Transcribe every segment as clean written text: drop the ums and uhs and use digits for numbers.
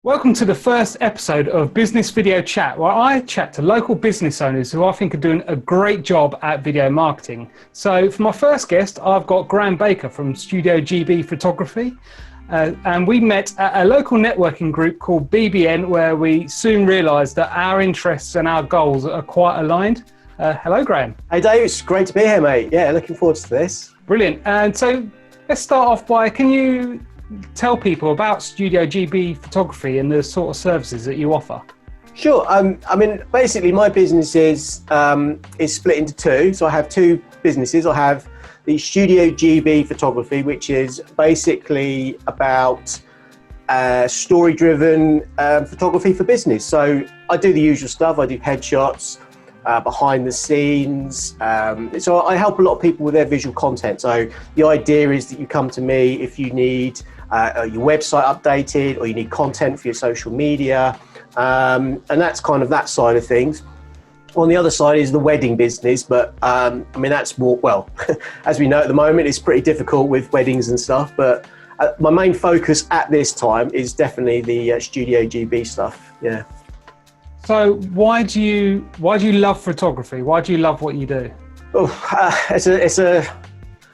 Welcome to the first episode of Business Video Chat, where I chat to local business owners who I think are doing a great job at video marketing. So for my first guest, I've got Graham Baker from Studio GB Photography. And we met at a local networking group called BBN, where we soon realised that our interests and our goals are quite aligned. Hello, Graham. Hey, Dave. It's great to be here, mate. Yeah, looking forward to this. Brilliant. And so let's start off by, can you tell people about Studio GB Photography and the sort of services that you offer? Sure. Basically, my business is split into two. So I have two businesses. I have the Studio GB Photography, which is basically about story-driven photography for business. So I do the usual stuff. I do headshots, behind the scenes. So I help a lot of people with their visual content. So the idea is that you come to me if you need your website updated or you need content for your social media. And that's kind of that side of things. On the other side is the wedding business, but that's more, well, as we know at the moment, it's pretty difficult with weddings and stuff, but my main focus at this time is definitely the Studio GB stuff, yeah. So why do you love photography? Why do you love what you do? It's a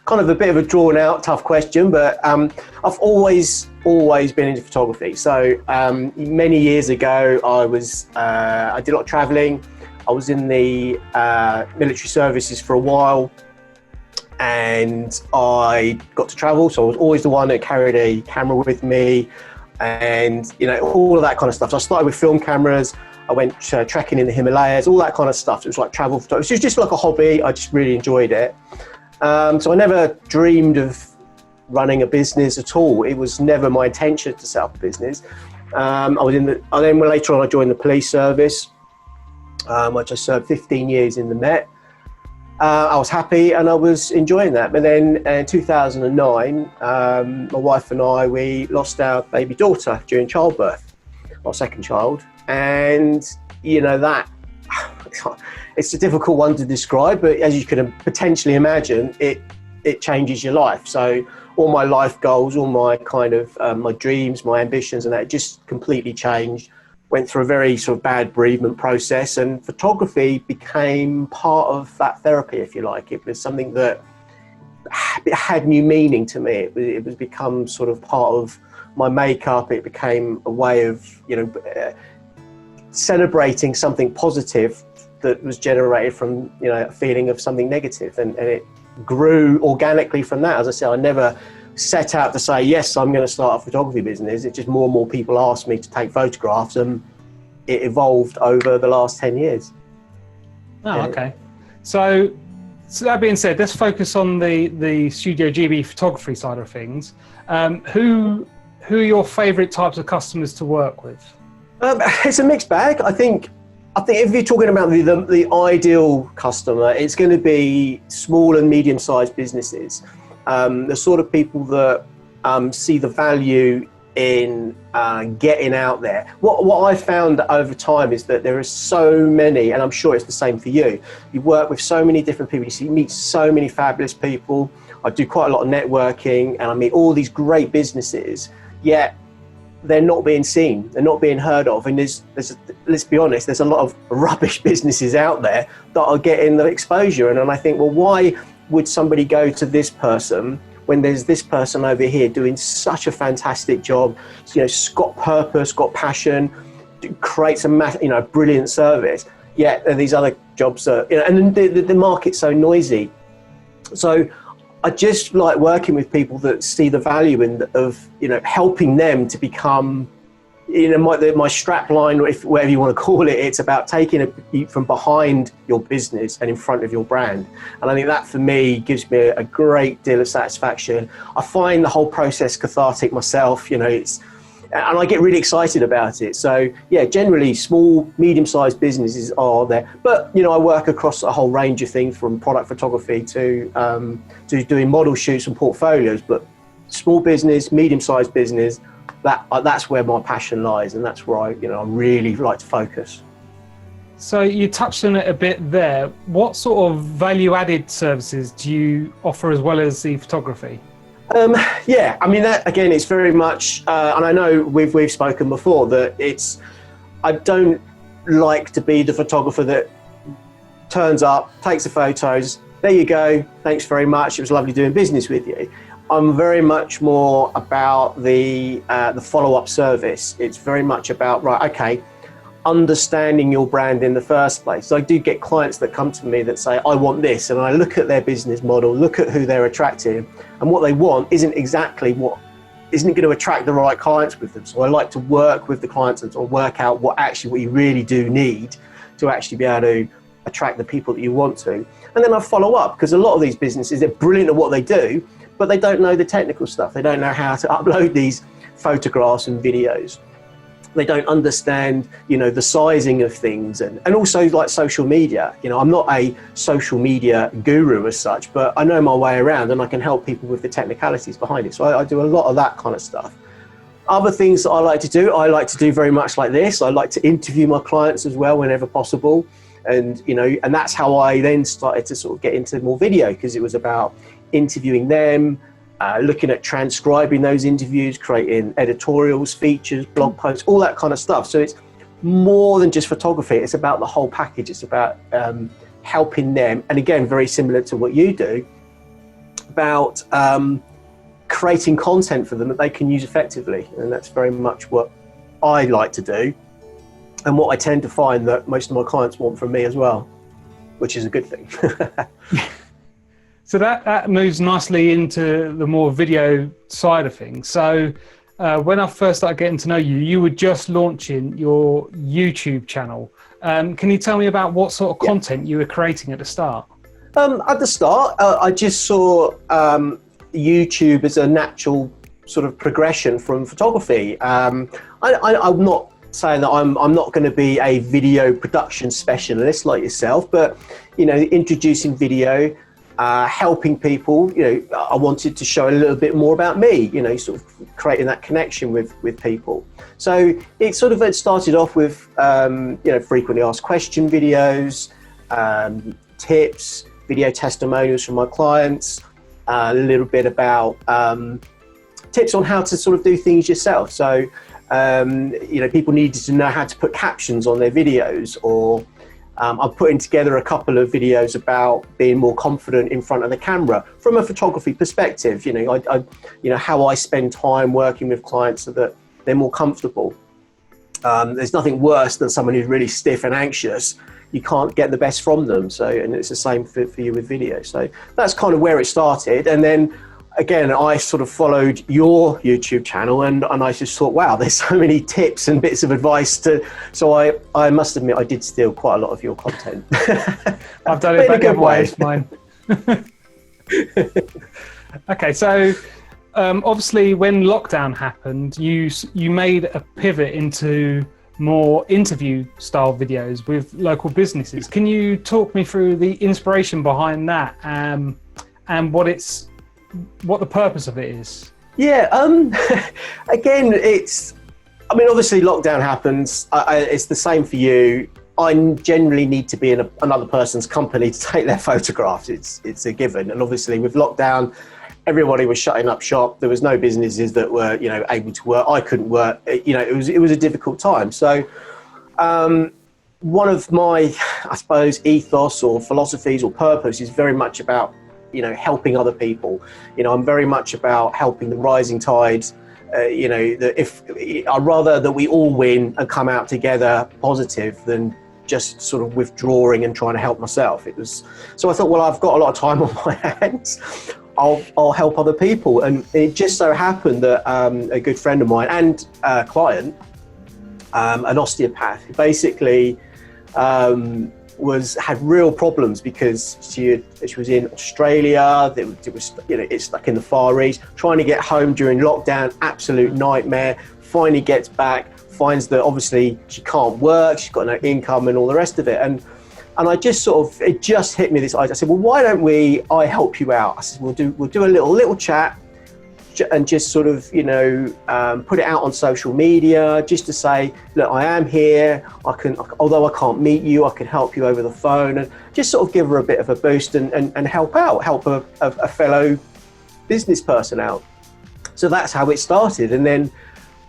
kind of a bit of a drawn out, tough question, but I've always been into photography. So many years ago, I did a lot of traveling. I was in the military services for a while, and I got to travel. So I was always the one that carried a camera with me, and all of that kind of stuff. So I started with film cameras. I went trekking in the Himalayas, all that kind of stuff. It was like travel photography. It was just like a hobby. I just really enjoyed it. So I never dreamed of running a business at all. It was never my intention to set up a business. Later on, I joined the police service, which I served 15 years in the Met. I was happy and I was enjoying that. But then in 2009, my wife and I, we lost our baby daughter during childbirth, our second child. And that it's a difficult one to describe, but as you can potentially imagine, it changes your life. So all my life goals, all my kind of my dreams, my ambitions, and that just completely changed. Went through a very sort of bad bereavement process, and photography became part of that therapy, if you like. It was something that had new meaning to me. It was become sort of part of my makeup. It became a way of celebrating something positive that was generated from a feeling of something negative, and it grew organically from that. As I said, I never set out to say, yes, I'm going to start a photography business. It's just more and more people asked me to take photographs, and it evolved over the last 10 years. Oh, okay. So that being said, let's focus on the Studio GB photography side of things. Who are your favorite types of customers to work with? It's a mixed bag. I think if you're talking about the ideal customer, it's going to be small and medium-sized businesses. The sort of people that see the value in getting out there. What I found over time is that there are so many, and I'm sure it's the same for you. You work with so many different people. You meet so many fabulous people. I do quite a lot of networking, and I meet all these great businesses, yet they're not being seen, they're not being heard of. And let's be honest, there's a lot of rubbish businesses out there that are getting the exposure. And I think, well, why would somebody go to this person when there's this person over here doing such a fantastic job? It's got purpose, got passion, creates a brilliant service. Yet there are these other jobs that, and the market's so noisy. So I just like working with people that see the value of helping them to become, my strap line, or whatever you want to call it. It's about taking it from behind your business and in front of your brand. And I think that for me gives me a great deal of satisfaction. I find the whole process cathartic myself. And I get really excited about it. So yeah, generally small, medium-sized businesses are there. But I work across a whole range of things, from product photography to doing model shoots and portfolios. But small business, medium-sized business, that's where my passion lies, and that's where I really like to focus. So you touched on it a bit there. What sort of value-added services do you offer as well as the photography? Yeah, I mean, that again, it's very much, and I know we've spoken before that I don't like to be the photographer that turns up, takes the photos, there you go, thanks very much, it was lovely doing business with you. I'm very much more about the follow-up service. It's very much about, right, okay, understanding your brand in the first place. So I do get clients that come to me that say, I want this, and I look at their business model, look at who they're attracting, and what they want isn't going to attract the right clients with them. So I like to work with the clients and sort of work out what you really do need to actually be able to attract the people that you want to. And then I follow up, because a lot of these businesses, they're brilliant at what they do, but they don't know the technical stuff. They don't know how to upload these photographs and videos. They don't understand, the sizing of things, and also like social media. I'm not a social media guru as such, but I know my way around and I can help people with the technicalities behind it. So I do a lot of that kind of stuff. Other things that I like to do very much like this. I like to interview my clients as well whenever possible. And, and that's how I then started to sort of get into more video, because it was about interviewing them, looking at transcribing those interviews, creating editorials, features, blog posts, all that kind of stuff. So it's more than just photography. It's about the whole package. It's about helping them. And again, very similar to what you do, about creating content for them that they can use effectively. And that's very much what I like to do, and what I tend to find that most of my clients want from me as well, which is a good thing. So that moves nicely into the more video side of things. So when I first started getting to know you, you were just launching your YouTube channel. Can you tell me about what sort of content you were creating at the start? At the start, I just saw YouTube as a natural sort of progression from photography. I'm not saying that I'm not going to be a video production specialist like yourself, but introducing video, helping people. I wanted to show a little bit more about me, sort of creating that connection with people. So it sort of had started off with frequently asked question videos, tips, video testimonials from my clients, a little bit about tips on how to sort of do things yourself. So people needed to know how to put captions on their videos, or I'm putting together a couple of videos about being more confident in front of the camera from a photography perspective. How I spend time working with clients so that they're more comfortable. There's nothing worse than someone who's really stiff and anxious. You can't get the best from them. So, and it's the same for you with video. So that's kind of where it started. And then again, I sort of followed your YouTube channel, and I just thought, wow, there's so many tips and bits of advice so I must admit, I did steal quite a lot of your content. I've done it back in ways, mine. Okay, so obviously when lockdown happened, you made a pivot into more interview style videos with local businesses. Can you talk me through the inspiration behind that, and what the purpose of it is? Yeah, again, obviously lockdown happens. It's the same for you. I generally need to be in another person's company to take their photographs. It's a given. And obviously with lockdown, everybody was shutting up shop. There was no businesses that were, able to work. I couldn't work. It was a difficult time. So one of my, I suppose, ethos or philosophies or purpose is very much about helping other people. I'm very much about helping the rising tides. I'd rather that we all win and come out together positive than just sort of withdrawing and trying to help myself. So I thought, well, I've got a lot of time on my hands. I'll help other people. And it just so happened that a good friend of mine and a client, an osteopath, who basically had real problems because she was in Australia. It was it's stuck in the Far East, trying to get home during lockdown, absolute nightmare. Finally gets back, finds that obviously she can't work, she's got no income and all the rest of it. And I just it just hit me this idea. I said, well, why don't I help you out? I said, we'll do a little chat and just sort of, put it out on social media just to say, look, I am here. Although I can't meet you, I can help you over the phone, and just sort of give her a bit of a boost and help a fellow business person out. So that's how it started. And then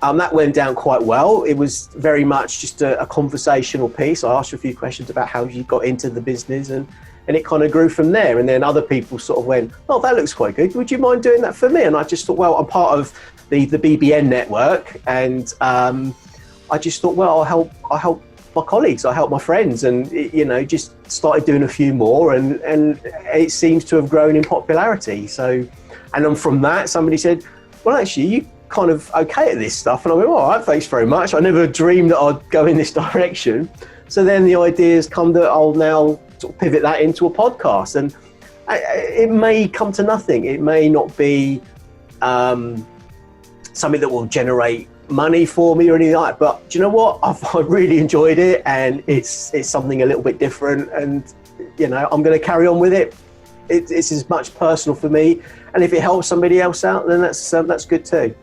that went down quite well. It was very much just a conversational piece. I asked you a few questions about how you got into the business, and it kind of grew from there. And then other people sort of went, oh, that looks quite good. Would you mind doing that for me? And I just thought, well, I'm part of the BBN network, and I just thought, well, I'll help my colleagues, I help my friends, and just started doing a few more, and it seems to have grown in popularity. So, and then from that, somebody said, well, actually, you kind of okay at this stuff, and I went, all right, thanks very much. I never dreamed that I'd go in this direction. So then the idea has come that I'll now sort of pivot that into a podcast, and it may come to nothing. It may not be something that will generate money for me or anything like that, but do you know what? I've really enjoyed it, and it's something a little bit different, and I'm going to carry on with it. It's as much personal for me, and if it helps somebody else out, then that's good too.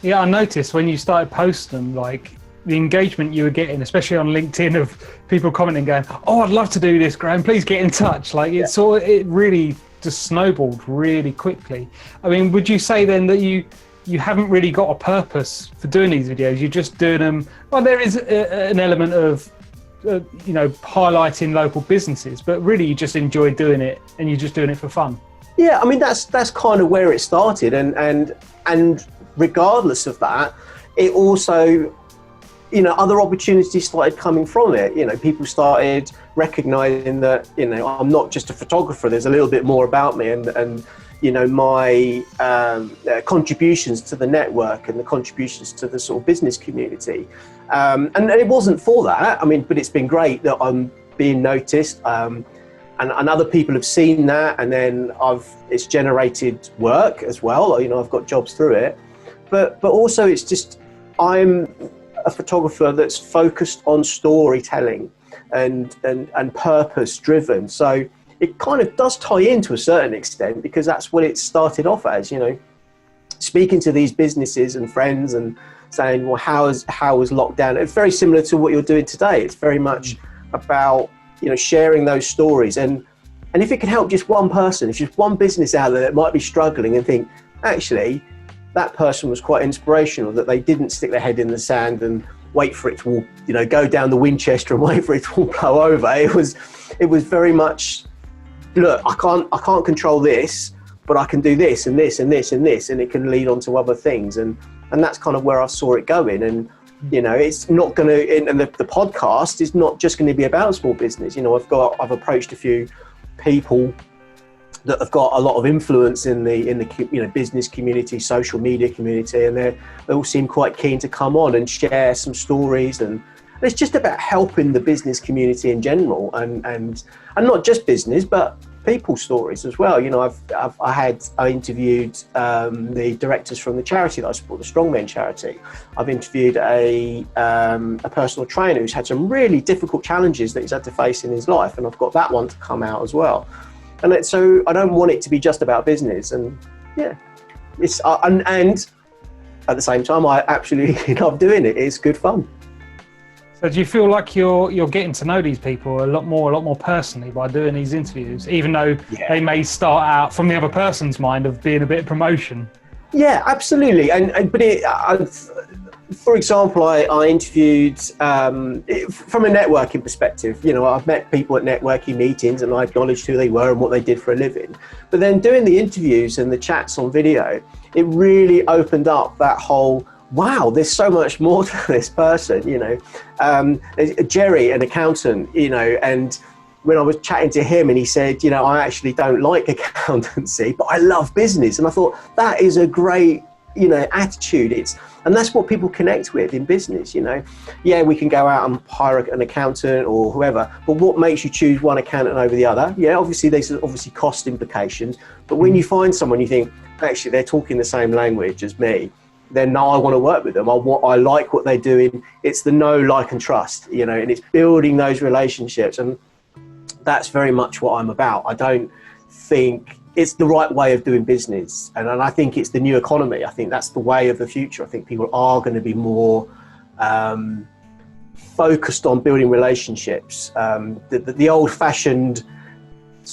Yeah, I noticed when you started posting them, like the engagement you were getting, especially on LinkedIn, of people commenting, going, "Oh, I'd love to do this, Graham. Please get in touch." Like it really just snowballed really quickly. I mean, would you say then that you haven't really got a purpose for doing these videos? You're just doing them. Well, there is an element of highlighting local businesses, but really you just enjoy doing it, and you're just doing it for fun. Yeah, I mean that's kind of where it started, and regardless of that, it also, other opportunities started coming from it. People started recognizing that I'm not just a photographer. There's a little bit more about me, and my contributions to the network and the contributions to the sort of business community. And it wasn't for that. I mean, but it's been great that I'm being noticed, and other people have seen that, and then it's generated work as well. I've got jobs through it, but also it's just, I'm a photographer that's focused on storytelling and purpose driven. So it kind of does tie in to a certain extent, because that's what it started off as, speaking to these businesses and friends and saying, well, how is lockdown? It's very similar to what you're doing today. It's very much about, sharing those stories. And if it can help just one person, if just one business out there that might be struggling and think, actually, that person was quite inspirational, that they didn't stick their head in the sand and wait for it to all, go down the Winchester and wait for it to all blow over. It was very much, look, I can't control this, but I can do this and this and this and this, and it can lead on to other things. And that's kind of where I saw it going. And, it's not going to, and the podcast is not just going to be about small business. I've approached a few people that have got a lot of influence in the business community, social media community, and they all seem quite keen to come on and share some stories. And it's just about helping the business community in general, and not just business, but people stories as well. I interviewed the directors from the charity that I support, the Strongmen charity. I've interviewed a personal trainer who's had some really difficult challenges that he's had to face in his life, and I've got that one to come out as well. And so I don't want it to be just about business. And yeah, it's and at the same time, I absolutely love doing it. It's good fun. So do you feel like you're getting to know these people a lot more personally by doing these interviews, even though they may start out from the other person's mind of being a bit of promotion? Yeah, absolutely. For example, I interviewed from a networking perspective. I've met people at networking meetings, and I acknowledged who they were and what they did for a living. But then doing the interviews and the chats on video, it really opened up that whole, wow, there's so much more to this person. Jerry, an accountant, and when I was chatting to him, and he said, I actually don't like accountancy, but I love business. And I thought, that is a great, attitude. And that's what people connect with in business. We can go out and hire an accountant or whoever, but what makes you choose one accountant over the other? Obviously there's cost implications, but when you find someone you think, actually they're talking the same language as me, then now I want to work with them. I like what they're doing. It's the know, like, and trust, and it's building those relationships. And that's very much what I'm about. I don't think it's the right way of doing business. And I think it's the new economy. I think that's the way of the future. I think people are going to be more focused on building relationships. The old-fashioned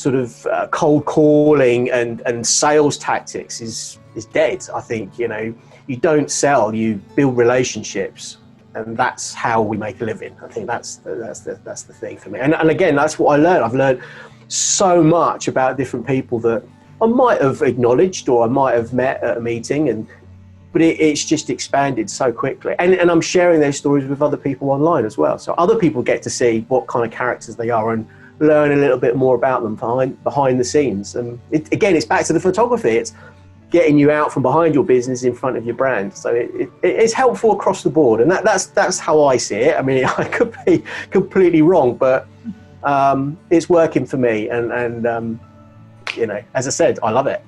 sort of cold calling and sales tactics is dead. I think, you know, you don't sell, you build relationships, and that's how we make a living. I think that's the thing for me. And again, that's what I learned. I've learned so much about different people that I might have acknowledged or I might have met at a meeting, but it's just expanded so quickly. And I'm sharing those stories with other people online as well. So other people get to see what kind of characters they are and learn a little bit more about them behind the scenes. And again, it's back to the photography. It's getting you out from behind your business in front of your brand. So it's helpful across the board. And that's how I see it. I mean, I could be completely wrong, but it's working for me. And you know, as I said, I love it.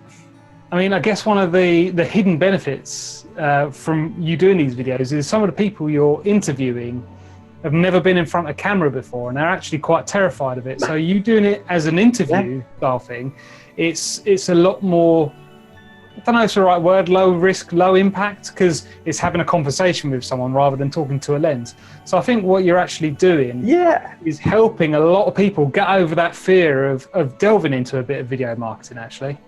I mean, I guess one of the hidden benefits from you doing these videos is some of the people you're interviewing have never been in front of camera before, and they're actually quite terrified of it. So you doing it as an interview style thing, it's a lot more, I don't know if it's the right word, low risk, low impact, because it's having a conversation with someone rather than talking to a lens. So I think what you're actually doing is helping a lot of people get over that fear of delving into a bit of video marketing, actually.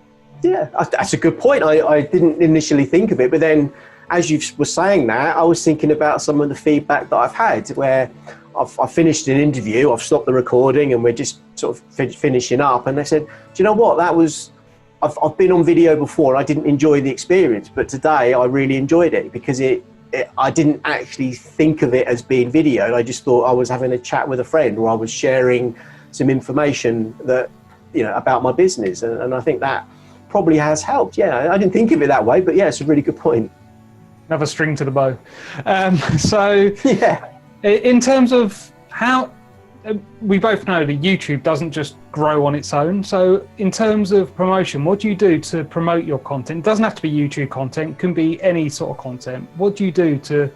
Yeah, that's a good point. I didn't initially think of it, but then as you were saying that, I was thinking about some of the feedback that I've had where I've finished an interview, I've stopped the recording and we're just sort of finishing up. And they said, do you know what, I've been on video before and I didn't enjoy the experience, but today I really enjoyed it because I didn't actually think of it as being video. I just thought I was having a chat with a friend or I was sharing some information that, you know, about my business. And I think that probably has helped. Yeah, I didn't think of it that way, but yeah, it's a really good point. Another string to the bow. So yeah, in terms of how we both know that YouTube doesn't just grow on its own. So in terms of promotion, what do you do to promote your content? It doesn't have to be YouTube content, it can be any sort of content. What do you do to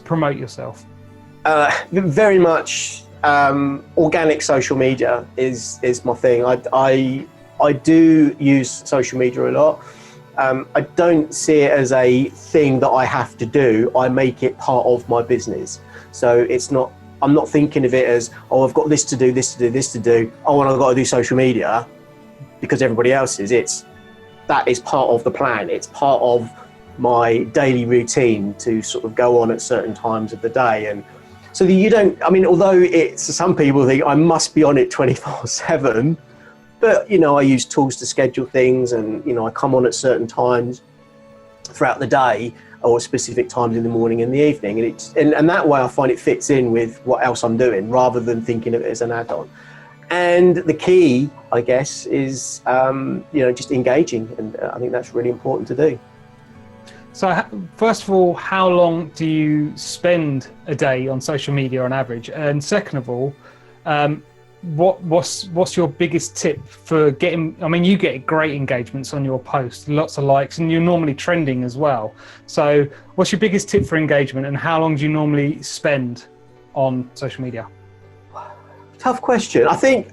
promote yourself? Very much organic social media is my thing. I do use social media a lot. I don't see it as a thing that I have to do. I make it part of my business. So I'm not thinking of it as, oh, I've got this to do, this to do, this to do. Oh, and I've got to do social media because everybody else is. That is part of the plan. It's part of my daily routine to sort of go on at certain times of the day. And so that you don't, I mean, although some people think I must be on it 24/7, but, you know, I use tools to schedule things and, you know, I come on at certain times throughout the day or specific times in the morning and the evening. And that way I find it fits in with what else I'm doing rather than thinking of it as an add-on. And the key, I guess, is, you know, just engaging. And I think that's really important to do. So first of all, how long do you spend a day on social media on average? And second of all, what's your biggest tip for getting, I mean, you get great engagements on your posts, lots of likes, and you're normally trending as well. So what's your biggest tip for engagement and how long do you normally spend on social media? Tough question. I think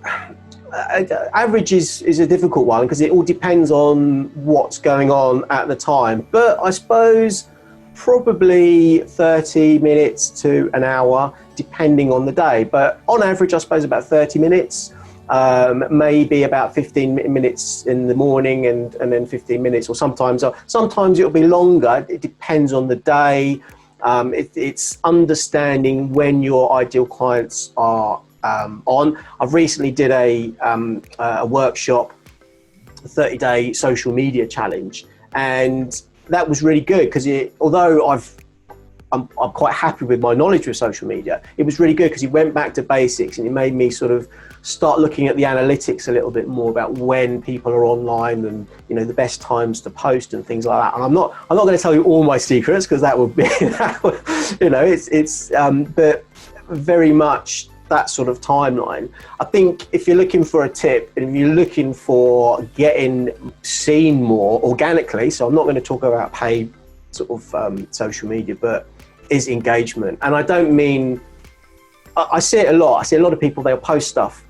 average is a difficult one because it all depends on what's going on at the time. But I suppose probably 30 minutes to an hour, depending on the day. But on average, I suppose about 30 minutes, maybe about 15 minutes in the morning and then 15 minutes, or sometimes it'll be longer. It depends on the day. It's understanding when your ideal clients are on. I've recently did a workshop, a 30-day social media challenge, and that was really good because although I'm quite happy with my knowledge of social media, it was really good because it went back to basics and it made me sort of start looking at the analytics a little bit more about when people are online and, you know, the best times to post and things like that. And I'm not going to tell you all my secrets because that would be, you know, it's but very much that sort of timeline. I think if you're looking for a tip and if you're looking for getting seen more organically, so I'm not going to talk about paid sort of social media, but is engagement. And I don't mean, I see it a lot. I see a lot of people, they'll post stuff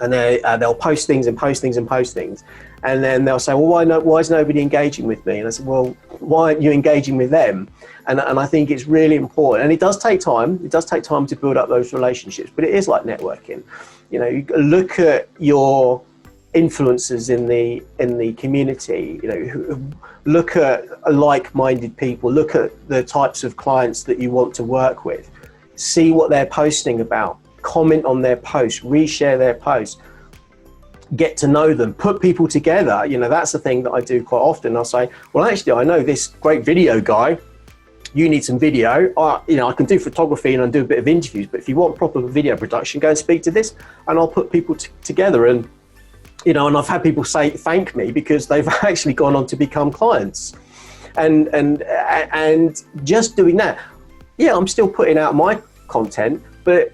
and they'll post things and post things and post things. And then they'll say, well, why is nobody engaging with me? And I said, well, why aren't you engaging with them? And I think it's really important. And it does take time. It does take time to build up those relationships, but it is like networking. You know, you look at your influencers in the community, who look at like-minded people, look at the types of clients that you want to work with, see what they're posting about, comment on their posts, reshare their posts, get to know them, put people together. That's the thing that I do quite often. I'll say, well, actually, I know this great video guy. You need some video. I can do photography and I do a bit of interviews, but if you want proper video production, go and speak to this, and I'll put people together. And and I've had people thank me because they've actually gone on to become clients. And just doing that, I'm still putting out my content, but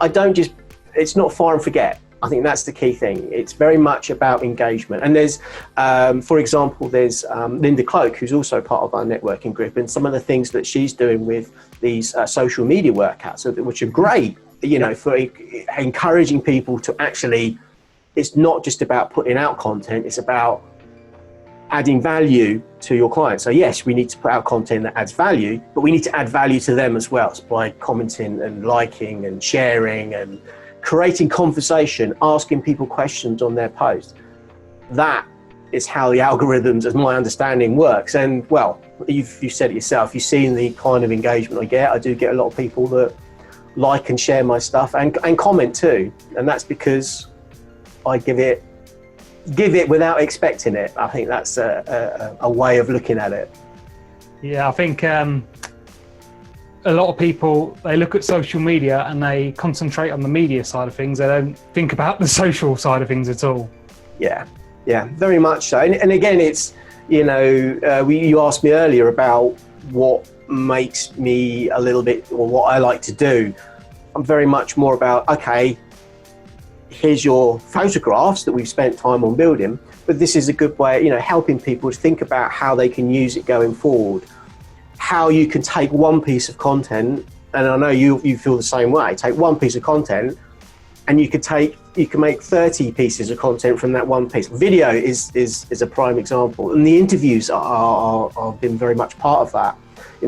I don't just, it's not fire and forget. I think that's the key thing. It's very much about engagement. And there's, for example, there's Linda Cloak, who's also part of our networking group, and some of the things that she's doing with these social media workouts, which are great, for encouraging people to actually, it's not just about putting out content, it's about adding value to your clients. So yes, we need to put out content that adds value, but we need to add value to them as well. So by commenting and liking and sharing and creating conversation, asking people questions on their post. That is how the algorithms, as my understanding, works. And well, you've said it yourself, you've seen the kind of engagement I get. I do get a lot of people that like and share my stuff and comment too. And that's because I give it without expecting it. I think that's a way of looking at it. Yeah, I think a lot of people, they look at social media and they concentrate on the media side of things. They don't think about the social side of things at all. Yeah, very much so. And again, it's, you asked me earlier about what makes me a little bit, or what I like to do. I'm very much more about, okay, here's your photographs that we've spent time on building, but this is a good way, helping people to think about how they can use it going forward. How you can take one piece of content, and I know you feel the same way, take one piece of content and you can make 30 pieces of content from that one piece. Video is a prime example, and the interviews are been very much part of that.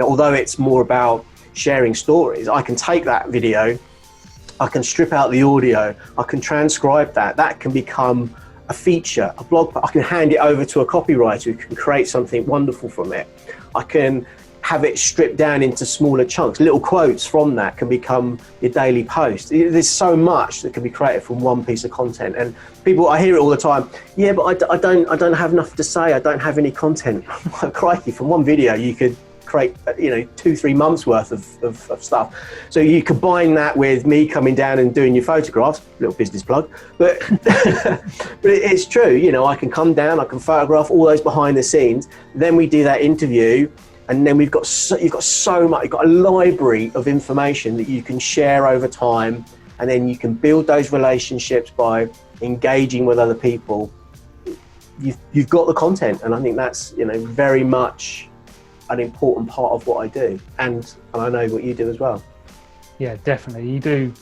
Although it's more about sharing stories, I can take that video, I can strip out the audio, I can transcribe that can become a feature, a blog. I can hand it over to a copywriter who can create something wonderful from it. I can have it stripped down into smaller chunks. Little quotes from that can become your daily post. There's so much that can be created from one piece of content. And people, I hear it all the time. Yeah, but I don't have enough to say. I don't have any content. Crikey, from one video you could create 2-3 months worth of stuff. So you combine that with me coming down and doing your photographs, little business plug, but but it's true. I can come down, I can photograph all those behind the scenes, then we do that interview. And then you've got so much, you've got a library of information that you can share over time, and then you can build those relationships by engaging with other people. You've got the content, and I think that's very much an important part of what I do, and I know what you do as well. Yeah, definitely, you do.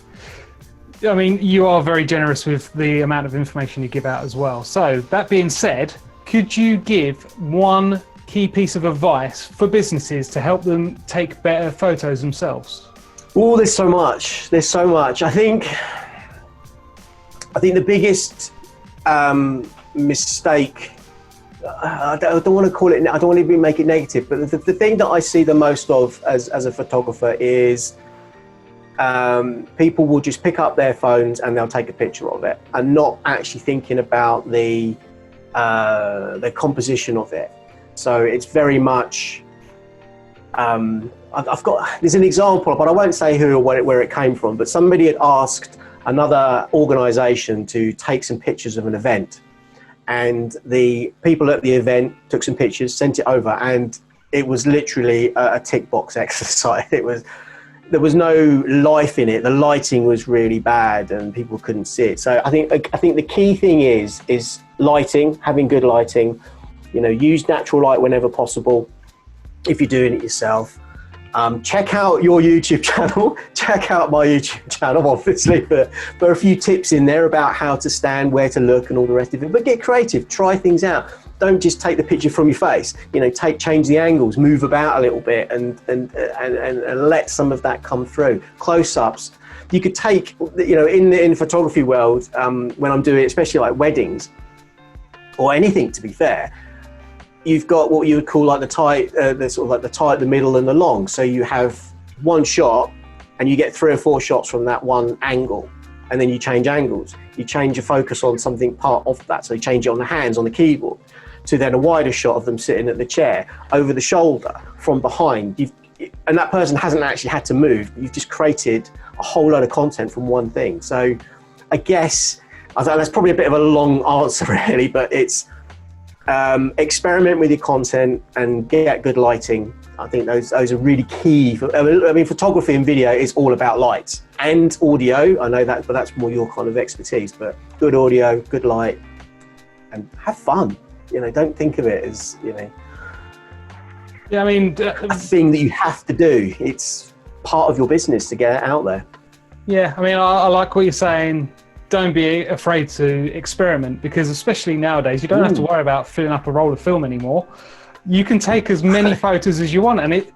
I mean, you are very generous with the amount of information you give out as well. So that being said, could you give one key piece of advice for businesses to help them take better photos themselves? Oh, there's so much. I think the biggest mistake, I don't want to call it, I don't want to make it negative, but the thing that I see the most of as a photographer is people will just pick up their phones and they'll take a picture of it and not actually thinking about the composition of it. So it's very much, there's an example, but I won't say who or where it came from, but somebody had asked another organization to take some pictures of an event, and the people at the event took some pictures, sent it over, and it was literally a tick box exercise. There was no life in it. The lighting was really bad and people couldn't see it. So I think the key thing is lighting, having good lighting. Use natural light whenever possible if you're doing it yourself. Check out your YouTube channel. Check out my YouTube channel, obviously, but there are a few tips in there about how to stand, where to look, and all the rest of it. But get creative, try things out. don't just take the picture from your face. Change the angles, move about a little bit, and let some of that come through. Close-ups. You could take, in the photography world, when I'm doing, especially like weddings or anything, to be fair, you've got what you would call like the tight, the middle, and the long. So you have one shot, and you get 3 or 4 shots from that one angle, and then you change angles. You change your focus on something part of that. So you change it on the hands, on the keyboard, to then a wider shot of them sitting at the chair, over the shoulder, from behind. And that person hasn't actually had to move. You've just created a whole load of content from one thing. So I guess that's probably a bit of a long answer, really, but it's experiment with your content and get good lighting. I think those are really key. Photography and video is all about lights and audio. I know that, but that's more your kind of expertise. But good audio, good light, and have fun. Don't think of it as Yeah, a thing that you have to do. It's part of your business to get it out there. Yeah, I like what you're saying. Don't be afraid to experiment, because especially nowadays, you don't have to worry about filling up a roll of film anymore. You can take as many photos as you want, and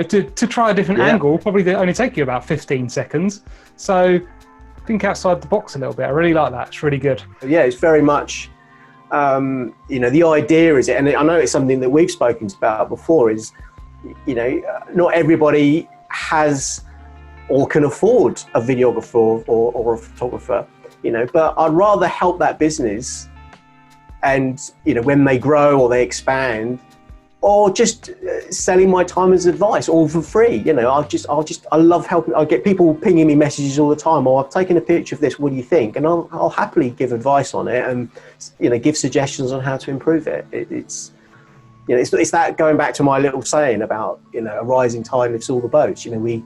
to try a different angle probably only take you about 15 seconds. So think outside the box a little bit. I really like that. It's really good. Yeah, it's very much, the idea is, and I know it's something that we've spoken about before, is, not everybody has or can afford a videographer or a photographer, but I'd rather help that business, and, when they grow or they expand, or just selling my time as advice, all for free. I love helping. I get people pinging me messages all the time. Oh, I've taken a picture of this. What do you think? And I'll happily give advice on it, and give suggestions on how to improve it. It's that, going back to my little saying about a rising tide lifts all the boats. We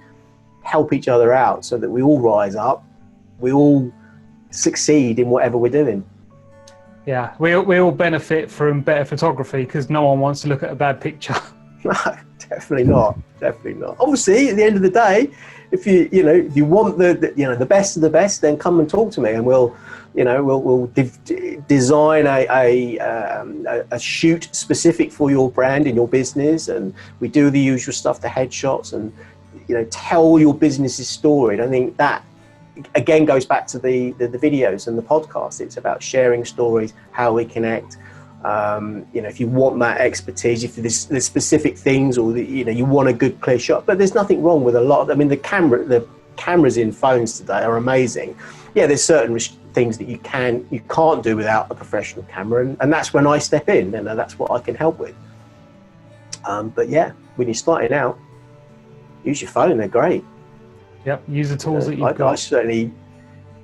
help each other out so that we all rise up, we all succeed in whatever we're doing. Yeah, we all benefit from better photography, because no one wants to look at a bad picture. No, definitely not. Definitely not. Obviously, at the end of the day, if you want the best of the best, then come and talk to me, and we'll design a shoot specific for your brand and your business, and we do the usual stuff, the headshots, and tell your business's story. And I think that again goes back to the videos and the podcast. It's about sharing stories, how we connect. If you want that expertise, if there's specific things, or you want a good clear shot, but there's nothing wrong with a lot of, the cameras in phones today are amazing. Yeah, there's certain things that you can't do without a professional camera, and that's when I step in, and that's what I can help with. But yeah, when you're starting out, use your phone. They're great. Yep, use the tools that you've got. I certainly,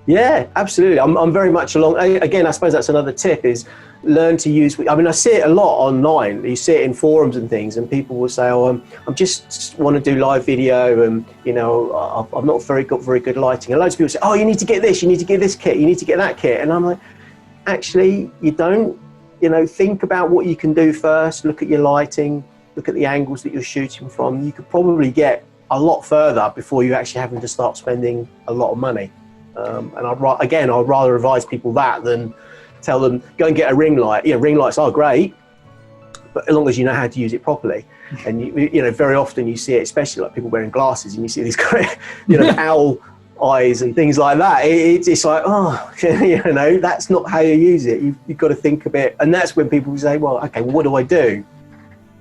yeah, absolutely. I'm very much along. Again, I suppose that's another tip, is learn to use. I see it a lot online. You see it in forums and things, and people will say, "Oh, I'm just want to do live video, and I'm not got very good lighting." And loads of people say, "Oh, you need to get this. You need to get this kit. You need to get that kit." And I'm like, actually, you don't. Think about what you can do first. Look at your lighting. Look at the angles that you're shooting from. You could probably get a lot further before you actually having to start spending a lot of money. And I'd rather advise people that than tell them, go and get a ring light. Ring lights are great, but as long as you know how to use it properly. And very often you see it, especially like people wearing glasses, and you see these great, owl eyes and things like that. It's like, that's not how you use it. You've got to think a bit. And that's when people say, well, okay, what do I do?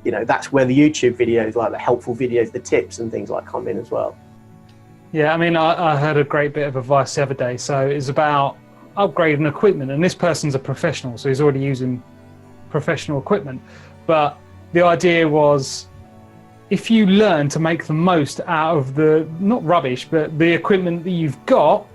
That's where the YouTube videos, like the helpful videos, the tips and things like, come in as well. Yeah, I heard a great bit of advice the other day. So it's about upgrading equipment, and this person's a professional, so he's already using professional equipment. But the idea was, if you learn to make the most out of the, not rubbish, but the equipment that you've got,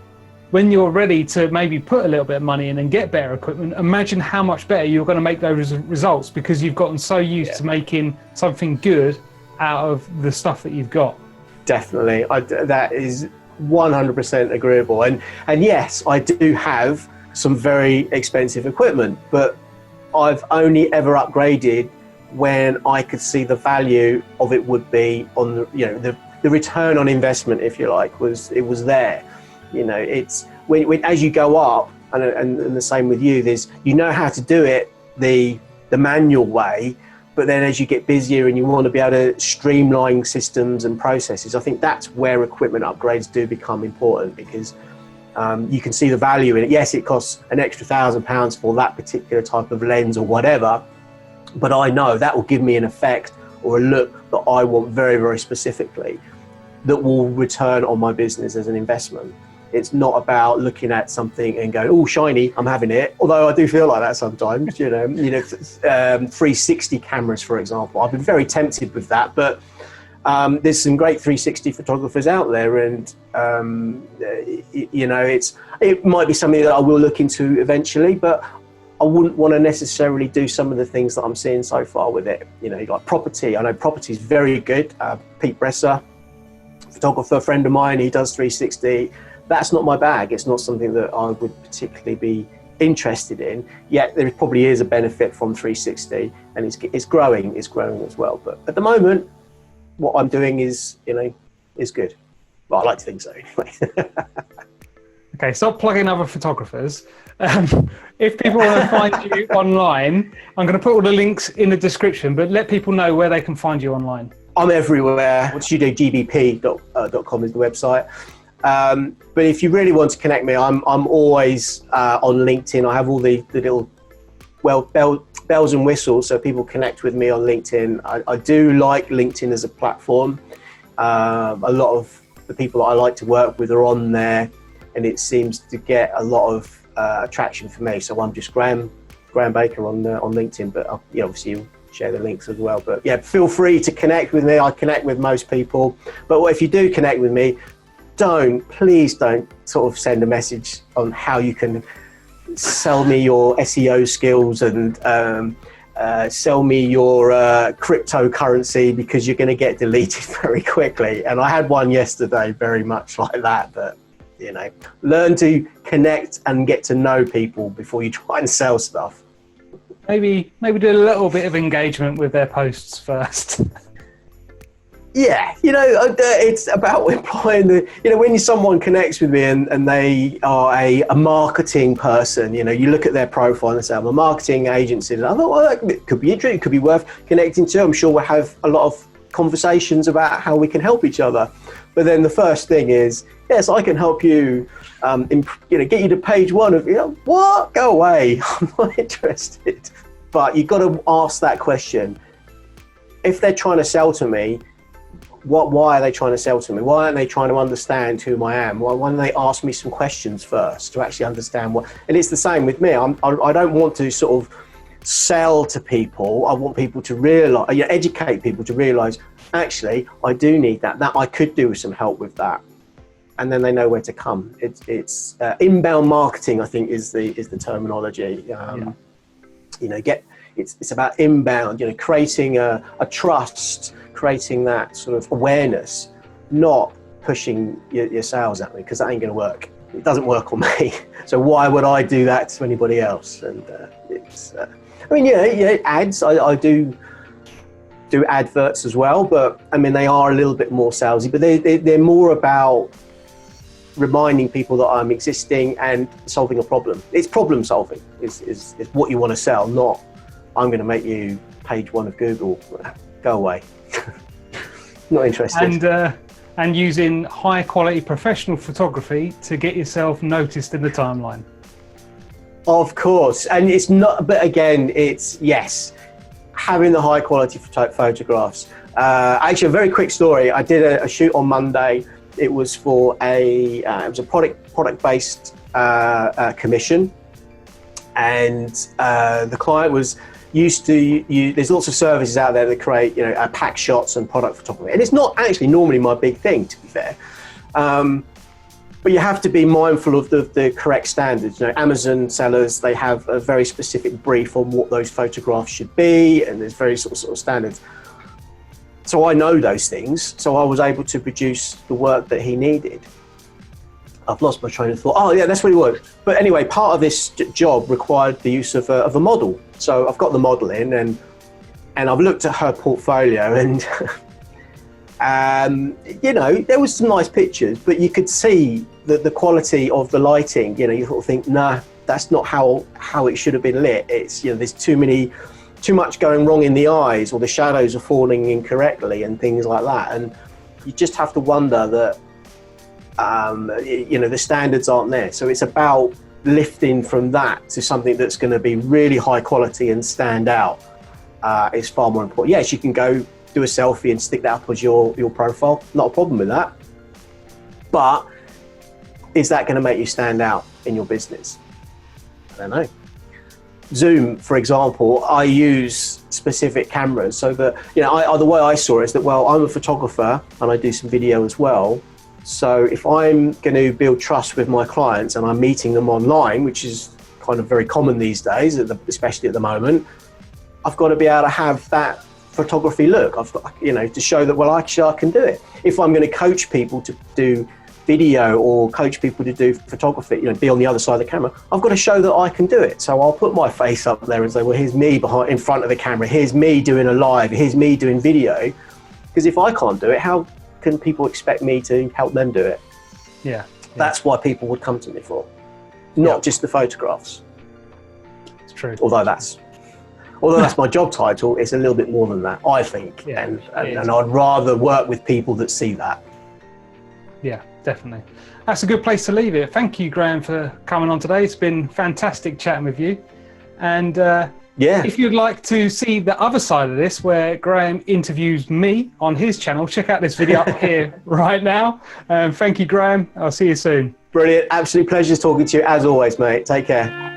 when you're ready to maybe put a little bit of money in and get better equipment, imagine how much better you're going to make those results, because you've gotten so used to making something good out of the stuff that you've got. Definitely. That is 100% agreeable. And yes, I do have some very expensive equipment, but I've only ever upgraded when I could see the value of it would be on the return on investment, if you like, was there. It's when as you go up, and the same with you, there's how to do it. The the manual way. But then as you get busier and you want to be able to streamline systems and processes, I think that's where equipment upgrades do become important, because you can see the value in it. Yes, it costs an extra £1,000 for that particular type of lens or whatever, but I know that will give me an effect or a look that I want very, very specifically, that will return on my business as an investment. It's not about looking at something and going, oh, shiny, I'm having it. Although I do feel like that sometimes, 360 cameras, for example. I've been very tempted with that, but there's some great 360 photographers out there, and it might be something that I will look into eventually, but I wouldn't want to necessarily do some of the things that I'm seeing so far with it. Like property. I know property is very good. Pete Bresser, photographer, friend of mine, he does 360. That's not my bag. It's not something that I would particularly be interested in. Yet there probably is a benefit from 360, and it's growing as well. But at the moment, what I'm doing is good. Well, I like to think so anyway. Okay, stop plugging other photographers. If people want to find you online, I'm going to put all the links in the description, but let people know where they can find you online. I'm everywhere. StudioGBP.com is the website. But if you really want to connect me, I'm always on LinkedIn. I have all the little bells and whistles, so people connect with me on LinkedIn. I do like LinkedIn as a platform. A lot of the people that I like to work with are on there, and it seems to get a lot of attraction for me. So I'm just Graham Baker on LinkedIn, but obviously you'll share the links as well. But yeah, feel free to connect with me. I connect with most people, but if you do connect with me, please don't sort of send a message on how you can sell me your SEO skills and sell me your cryptocurrency, because you're going to get deleted very quickly. And I had one yesterday very much like that. But learn to connect and get to know people before you try and sell stuff. Maybe do a little bit of engagement with their posts first. Yeah, it's about employing when someone connects with me and they are a marketing person, you look at their profile and say, I'm a marketing agency. And I thought, well, that could be interesting, it could be worth connecting to. I'm sure we'll have a lot of conversations about how we can help each other. But then the first thing is, yes, I can help you, get you to page one of, what? Go away, I'm not interested. But you've got to ask that question. If they're trying to sell to me, why are they trying to sell to me? Why aren't they trying to understand who I am? Why don't they ask me some questions first to actually understand what? And it's the same with me. I don't want to sort of sell to people. I want people to realize, educate people to realize, actually, I do need that I could do with some help with that. And then they know where to come. It's inbound marketing, I think, is the terminology. It's about inbound, creating a trust, creating that sort of awareness, not pushing your sales at me, because that ain't going to work. It doesn't work on me. So why would I do that to anybody else? And ads, I do adverts as well, but they are a little bit more salesy, but they're more about reminding people that I'm existing and solving a problem. It's problem solving is what you want to sell, not I'm going to make you page one of Google. Go away. Not interested. And using high quality professional photography to get yourself noticed in the timeline. Of course. And it's not, but again, it's yes, having the high quality photographs. Actually, a very quick story. I did a shoot on Monday. It was for it was a product based commission, and the client was used to there's lots of services out there that create pack shots and product photography, and it's not actually normally my big thing, to be fair, but you have to be mindful of the correct standards. Amazon sellers, they have a very specific brief on what those photographs should be, and there's very sort of standards. So I know those things, so I was able to produce the work that he needed. I've lost my train of thought. Oh yeah, that's what he wanted. But anyway, part of this job required the use of a model. So I've got the model in, and I've looked at her portfolio, and there was some nice pictures, but you could see the quality of the lighting. You sort of think, nah, that's not how it should have been lit. It's there's too many too much going wrong in the eyes, or the shadows are falling incorrectly and things like that. And you just have to wonder that, the standards aren't there. So it's about lifting from that to something that's going to be really high quality and stand out. Is far more important. Yes, you can go do a selfie and stick that up as your profile. Not a problem with that. But is that going to make you stand out in your business? I don't know. Zoom, for example, I use specific cameras so that, the way I saw it is that, well, I'm a photographer and I do some video as well. So if I'm going to build trust with my clients and I'm meeting them online, which is kind of very common these days, especially at the moment, I've got to be able to have that photography look. I've got, to show that, well, actually I can do it. If I'm going to coach people to do video or coach people to do photography, be on the other side of the camera, I've got to show that I can do it. So I'll put my face up there and say, well, here's me in front of the camera. Here's me doing a live. Here's me doing video. Because if I can't do it, how can people expect me to help them do it? Yeah. That's why people would come to me for, not just the photographs. It's true. Although that's my job title, it's a little bit more than that, I think. Yeah, and I'd rather work with people that see that. Yeah, definitely. That's a good place to leave it. Thank you, Graham, for coming on today. It's been fantastic chatting with you. And if you'd like to see the other side of this, where Graham interviews me on his channel, check out this video up here right now. Thank you, Graham. I'll see you soon. Brilliant. Absolute pleasure talking to you as always, mate. Take care.